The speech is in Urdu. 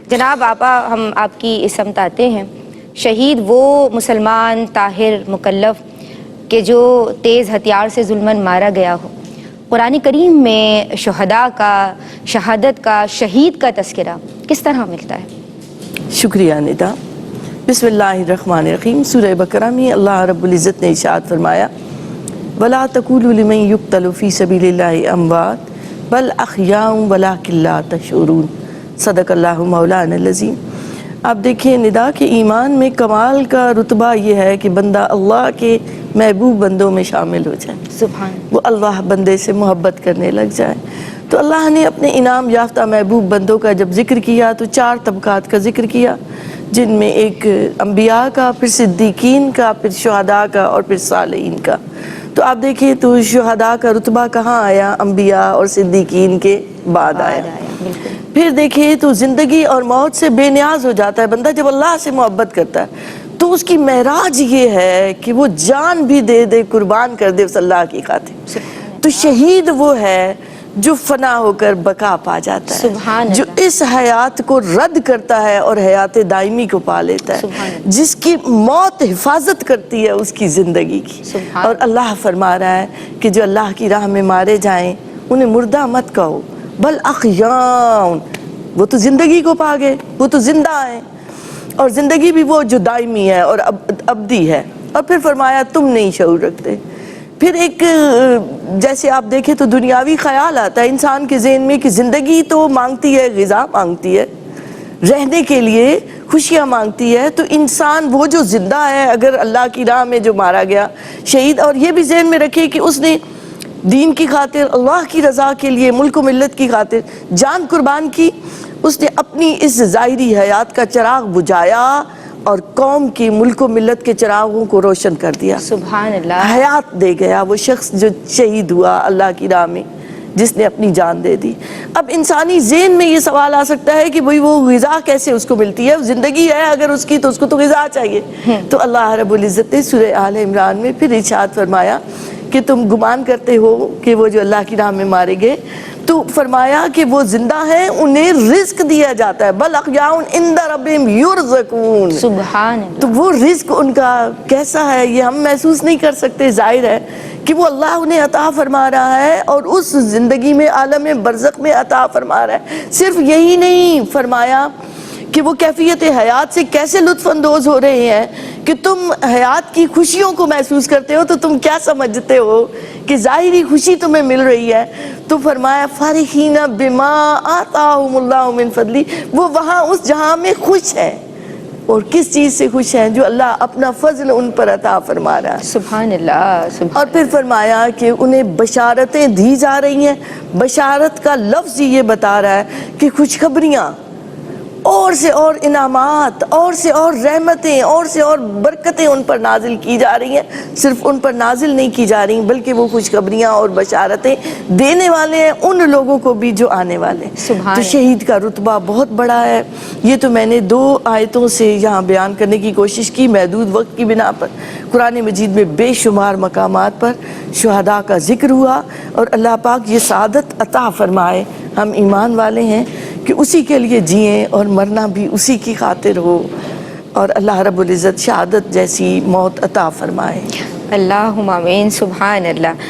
جناب آپا، ہم آپ کی اس سمت آتے ہیں۔ شہید وہ مسلمان طاہر مکلف کہ جو تیز ہتھیار سے ظلماً مارا گیا ہو۔ قرآن کریم میں شہداء کا، شہادت کا، شہید کا تذکرہ کس طرح ملتا ہے؟ شکریہ ندا۔ بسم اللہ الرحمن الرحیم۔ سورہ بقرہ میں اللہ رب العزت نے ارشاد فرمایا وَلَا تَقُولُوا لِمَن يُقْتَلُ فِي سَبِيلِ اللَّهِ أَمْوَاتٌ بَلْ أَحْيَاءٌ وَلَٰكِن لَا تَشْعُرُونَ۔ صدق اللہ مولانا العظیم۔ آپ دیکھیں ندا کہ ایمان میں کمال کا رتبہ یہ ہے کہ بندہ اللہ کے محبوب بندوں میں شامل ہو جائے، سبحان وہ اللہ بندے سے محبت کرنے لگ جائے۔ تو اللہ نے اپنے انعام یافتہ محبوب بندوں کا جب ذکر کیا تو 4 طبقات کا ذکر کیا، جن میں ایک انبیاء کا، پھر صدیقین کا، پھر شہداء کا اور پھر صالحین کا۔ تو آپ دیکھیں تو شہداء کا رتبہ کہاں آیا؟ انبیاء اور صدیقین کے بعد آیا۔ بالکل۔ پھر دیکھیں تو زندگی اور موت سے بے نیاز ہو جاتا ہے بندہ جب اللہ سے محبت کرتا ہے، تو اس کی معراج یہ ہے کہ وہ جان بھی دے دے، قربان کر دے اس اللہ کی خاطر۔ تو شہید وہ ہے جو فنا ہو کر بقا پا جاتا ہے، سبحان جو اللہ۔ اس حیات کو رد کرتا ہے اور حیات دائمی کو پا لیتا ہے، سبحان اللہ۔ جس کی موت حفاظت کرتی ہے اس کی زندگی کی۔ سبحان اور اللہ فرما رہا ہے کہ جو اللہ کی راہ میں مارے جائیں انہیں مردہ مت کہو، بل احیاء، وہ تو زندگی کو پا گئے، وہ تو زندہ ہیں، اور زندگی بھی وہ جو دائمی ہے اور ابدی ہے۔ اور پھر فرمایا تم نہیں شعور رکھتے۔ پھر ایک جیسے آپ دیکھیں تو دنیاوی خیال آتا ہے انسان کے ذہن میں کہ زندگی تو مانگتی ہے، غذا مانگتی ہے، رہنے کے لیے خوشیاں مانگتی ہے، تو انسان وہ جو زندہ ہے اگر اللہ کی راہ میں جو مارا گیا شہید، اور یہ بھی ذہن میں رکھے کہ اس نے دین کی خاطر، اللہ کی رضا کے لیے، ملک و ملت کی خاطر جان قربان کی، اس نے اپنی اس ظاہری حیات کا چراغ بجھایا اور قوم کی، ملک و ملت کے چراغوں کو روشن کر دیا۔ سبحان اللہ۔ حیات دے گیا وہ شخص جو شہید ہوا اللہ کی راہ میں، جس نے اپنی جان دے دی۔ اب انسانی ذہن میں یہ سوال آ سکتا ہے کہ وہ غذا کیسے اس کو ملتی ہے؟ زندگی ہے اگر اس کی تو اس کو تو غذا چاہیے۔ تو اللہ رب العزت نے سورہ آل عمران میں پھر ارشاد فرمایا کہ تم گمان کرتے ہو کہ وہ جو اللہ کی راہ میں مارے گئے، تو فرمایا کہ وہ زندہ ہیں، انہیں رزق دیا جاتا ہے، بل احیاء عند ربہم یرزقون۔ سبحان اللہ۔ تو وہ رزق ان کا کیسا ہے یہ ہم محسوس نہیں کر سکتے، ظاہر ہے کہ وہ اللہ انہیں عطا فرما رہا ہے اور اس زندگی میں عالم برزخ میں عطا فرما رہا ہے۔ صرف یہی نہیں فرمایا کہ وہ کیفیت حیات سے کیسے لطف اندوز ہو رہے ہیں کہ تم حیات کی خوشیوں کو محسوس کرتے ہو تو تم کیا سمجھتے ہو کہ ظاہری خوشی تمہیں مل رہی ہے؟ تو فرمایا فارحین بما آتاہم اللہ من فضلی، وہ وہاں اس جہاں میں خوش ہے۔ اور کس چیز سے خوش ہیں؟ جو اللہ اپنا فضل ان پر عطا فرما رہا ہے۔ سبحان اللہ۔ اور پھر فرمایا کہ انہیں بشارتیں دی جا رہی ہیں۔ بشارت کا لفظ یہ بتا رہا ہے کہ خوشخبریاں اور سے اور انعامات اور سے اور رحمتیں اور سے اور برکتیں ان پر نازل کی جا رہی ہیں۔ صرف ان پر نازل نہیں کی جا رہی بلکہ وہ خوشخبریاں اور بشارتیں دینے والے ہیں ان لوگوں کو بھی جو آنے والے ہیں۔ تو شہید کا رتبہ بہت بڑا ہے۔ یہ تو میں نے 2 آیتوں سے یہاں بیان کرنے کی کوشش کی محدود وقت کی بنا پر۔ قرآن مجید میں بے شمار مقامات پر شہداء کا ذکر ہوا، اور اللہ پاک یہ سعادت عطا فرمائے ہم ایمان والے ہیں کہ اسی کے لیے جئیں اور مرنا بھی اسی کی خاطر ہو، اور اللہ رب العزت شہادت جیسی موت عطا فرمائے۔ اللہم آمین۔ سبحان اللہ۔